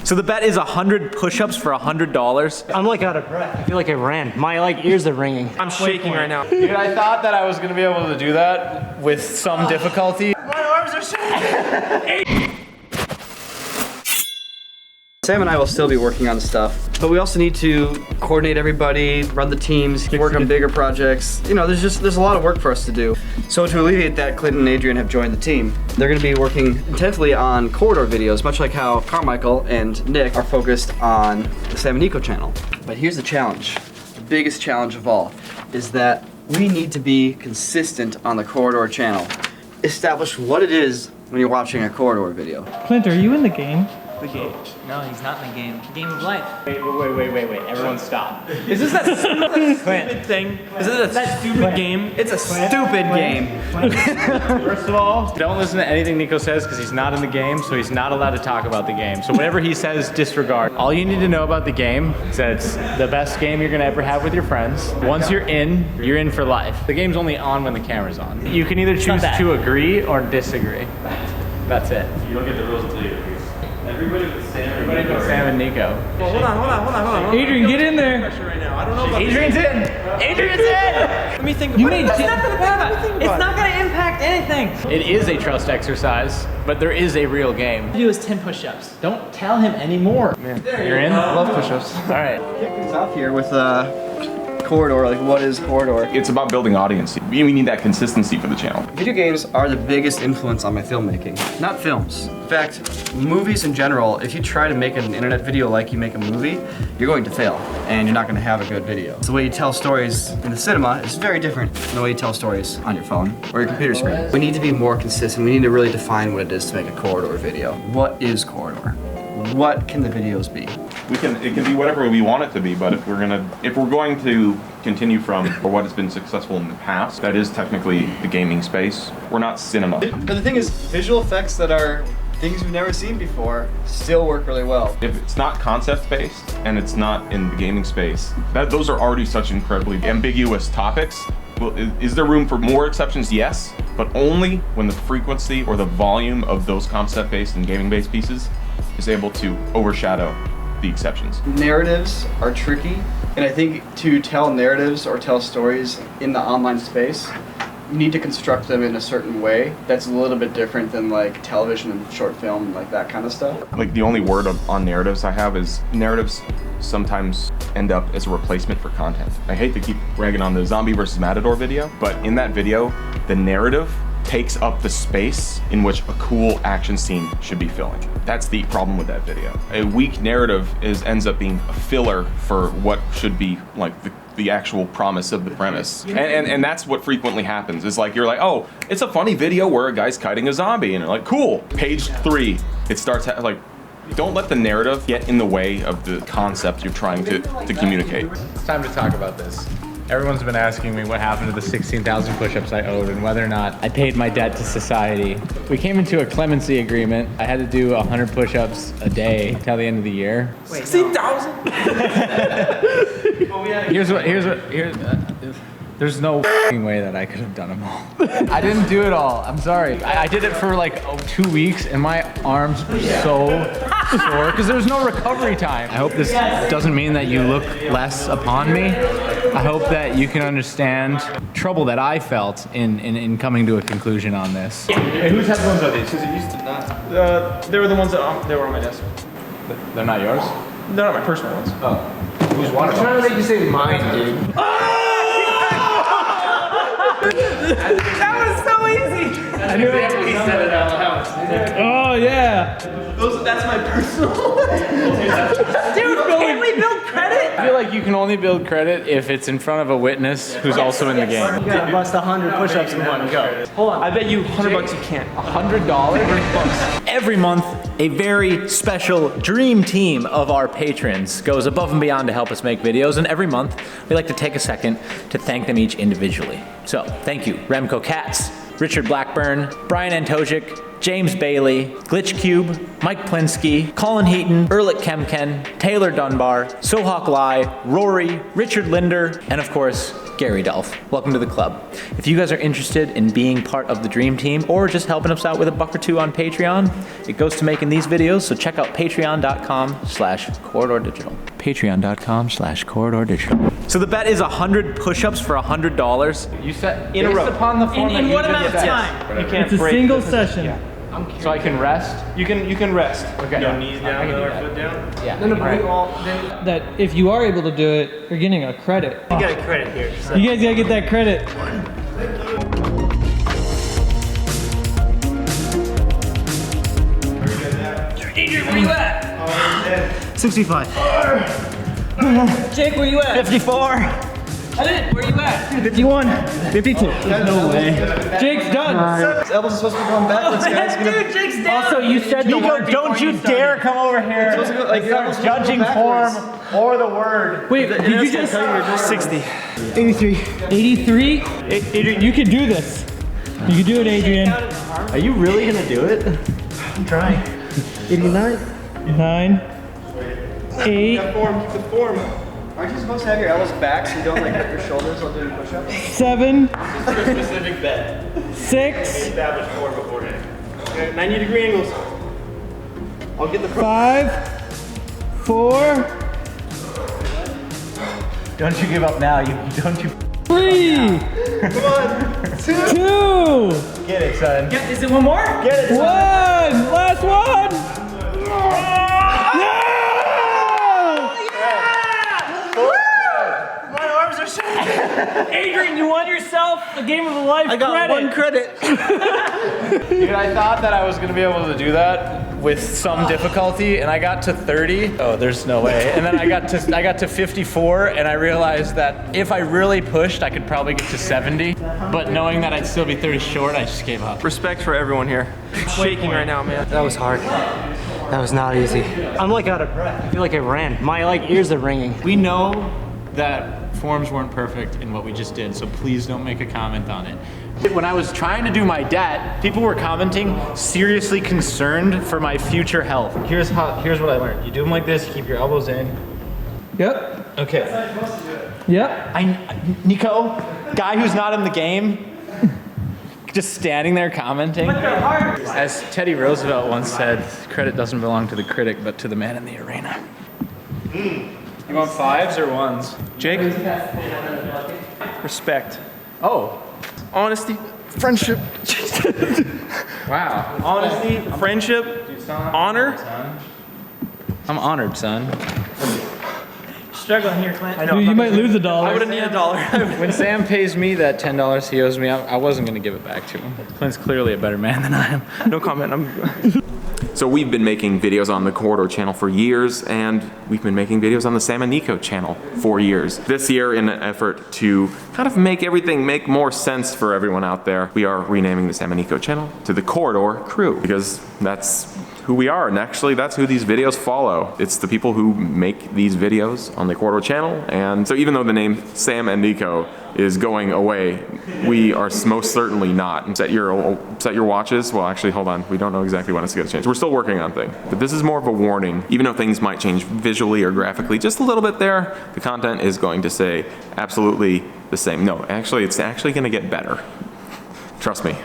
So the bet is 100 push-ups for $100. I'm like out of breath. I feel like I ran. My like ears are ringing. I'm shaking right now. Dude, I thought that I was gonna be able to do that with some difficulty. My arms are shaking. Sam and I will still be working on stuff, but we also need to coordinate everybody, run the teams, work on bigger projects. You know, there's a lot of work for us to do. So to alleviate that, Clinton and Adrian have joined the team. They're gonna be working intensely on corridor videos, much like how Carmichael and Nick are focused on the Sam and Nico channel. But here's the challenge. The biggest challenge of all is that we need to be consistent on the corridor channel. Establish what it is when you're watching a corridor video. Clint, are you in the game? The game. No, he's not in the game. Game of life. Wait. Everyone stop. Is this that stupid thing? Is this that stupid game? It's a stupid game. First of all, don't listen to anything Nico says because he's not in the game, so he's not allowed to talk about the game. So whatever he says, disregard. All you need to know about the game is that it's the best game you're gonna ever have with your friends. Once you're in for life. The game's only on when the camera's on. You can either choose to agree or disagree. That's it. You don't get the rules until you agree. Everybody but Sam and Nico. Well, hold on. Adrian, get in there. Right now. I don't know about Adrian's in. Adrian's in. Let me think about it. It's not gonna impact anything. It is a trust exercise, but there is a real game. Do is 10 push-ups. Don't tell him anymore. You're in? I love push-ups. All right. Kick things off here with corridor, like what is corridor? It's about building audience. We need that consistency for the channel. Video games are the biggest influence on my filmmaking, not films. In fact, movies in general, if you try to make an internet video like you make a movie, you're going to fail, and you're not going to have a good video. So the way you tell stories in the cinema is very different than the way you tell stories on your phone or your computer screen. We need to be more consistent. We need to really define what it is to make a corridor video. What is corridor? What can the videos be? It can be whatever we want it to be, but if we're going to continue from what has been successful in the past, that is technically the gaming space. We're not cinema. But the thing is, visual effects that are things we've never seen before still work really well. If it's not concept-based and it's not in the gaming space, those are already such incredibly ambiguous topics. Well, is there room for more exceptions? Yes, but only when the frequency or the volume of those concept-based and gaming-based pieces is able to overshadow the exceptions. Narratives are tricky, and I think to tell narratives or tell stories in the online space, you need to construct them in a certain way that's a little bit different than like television and short film and like that kind of stuff. Like the only word on narratives I have is narratives sometimes end up as a replacement for content. I hate to keep ragging on the Zombie versus Matador video, but in that video, the narrative takes up the space in which a cool action scene should be filling. That's the problem with that video. A weak narrative ends up being a filler for what should be like the actual promise of the premise. And that's what frequently happens. It's like, you're like, oh, it's a funny video where a guy's kiting a zombie, and you're like, cool. Page 3, it starts like, don't let the narrative get in the way of the concept you're trying to communicate. It's time to talk about this. Everyone's been asking me what happened to the 16,000 push-ups I owed and whether or not I paid my debt to society. We came into a clemency agreement. I had to do 100 push-ups a day till the end of the year. 16,000? There's no way that I could have done them all. I didn't do it all. I'm sorry. I did it for like 2 weeks, and my arms were so sore because there was no recovery time. I hope this doesn't mean that you look less upon me. I hope that you can understand trouble that I felt in coming to a conclusion on this. Hey, whose headphones are these? Because it used to not. They were the ones that they were on my desk. They're not yours? They're not my personal ones. Oh. Who's one of them? I'm trying to make you say mine, dude. That was so easy! I knew it. He said it out loud. Oh yeah. That's my personal. Dude, can we build credit? I feel like you can only build credit if it's in front of a witness who's also in the game. You gotta bust 100 push-ups in one go. Hold on. I bet you $100 you can't. $100? Every month, a very special dream team of our patrons goes above and beyond to help us make videos, and every month we like to take a second to thank them each individually. So, thank you, Remco Katz, Richard Blackburn, Brian Antojic, James Bailey, Glitch Cube, Mike Plinsky, Colin Heaton, Erlich Kemken, Taylor Dunbar, Sohak Lai, Rory, Richard Linder, and of course, Gary Delph. Welcome to the club. If you guys are interested in being part of the Dream Team or just helping us out with $1 or $2 on Patreon, it goes to making these videos, so check out patreon.com/corridordigital. Patreon.com/corridordigital. So the bet is 100 push-ups for $100. You said In a based row. upon the form that In you what just amount of said. time? You can't It's a break single this. session. So I can rest. You can rest. Okay. Knees down, foot down. Yeah. That if you are able to do it, you're getting a credit. You got a credit here. So. You guys gotta get that credit. Adrian, where you at? 65. Jake, where you at? 54. Where you at? 51. 52. No way. Jake's done. His elbows are supposed to be going backwards, guys. Dude, Jake's down. Also, you said the word. Don't you dare come over here. Like, Start judging form or the word. Wait, did you just 60. 83? Adrian, you can do this. You can do it, Adrian. Are you really gonna do it? I'm trying. 89. 9, 8, Form, keep the form. Aren't you supposed to have your elbows back so you don't like hurt your shoulders while doing push-ups? 7, Specific bet. 6, Established form beforehand. Okay, 90-degree angles. I'll get the 5, 4, Don't you give up now. Don't you 3, 2, get it, son. Is it one more? Get it, 1. son. Last one. My arms are shaking. Adrian, you won yourself a game of a life I got credit. 1 credit. Dude, I thought that I was gonna be able to do that with some difficulty, and I got to 30. Oh, there's no way. And then I got to 54, and I realized that if I really pushed, I could probably get to 70. But knowing that I'd still be 30 short, I just gave up. Respect for everyone here. I'm shaking right now, man. That was hard. That was not easy. I'm like out of breath. I feel like I ran. My ears are ringing. We know that forms weren't perfect in what we just did, so please don't make a comment on it. When I was trying to do my debt, people were commenting, seriously concerned for my future health. Here's what I learned. You do them like this. You keep your elbows in. Yep. Okay. Yep. Nico, guy who's not in the game, just standing there commenting. As Teddy Roosevelt once said, credit doesn't belong to the critic, but to the man in the arena. You want 5s or 1s? Jake. Respect. Oh, Honesty. Friendship. wow. Honesty. Friendship. Honor. I'm honored, son. Struggling here, Clint. I know. Dude, you might lose I $1. would have needed $1. When Sam pays me that $10 he owes me, I wasn't going to give it back to him. Clint's clearly a better man than I am. No comment. So we've been making videos on the Corridor channel for years, and we've been making videos on the Sam and Nico channel for years. This year, in an effort to kind of make everything make more sense for everyone out there, we are renaming the Sam and Nico channel to the Corridor Crew, because that's who we are, and actually that's who these videos follow. It's the people who make these videos on the Corridor channel, and so even though the name Sam and Nico is going away, we are most certainly not. Set your watches. Well, actually, hold on. We don't know exactly when it's going to change. We're still working on things, but this is more of a warning. Even though things might change visually or graphically just a little bit there, the content is going to stay absolutely the same. No, actually, it's actually going to get better. Trust me.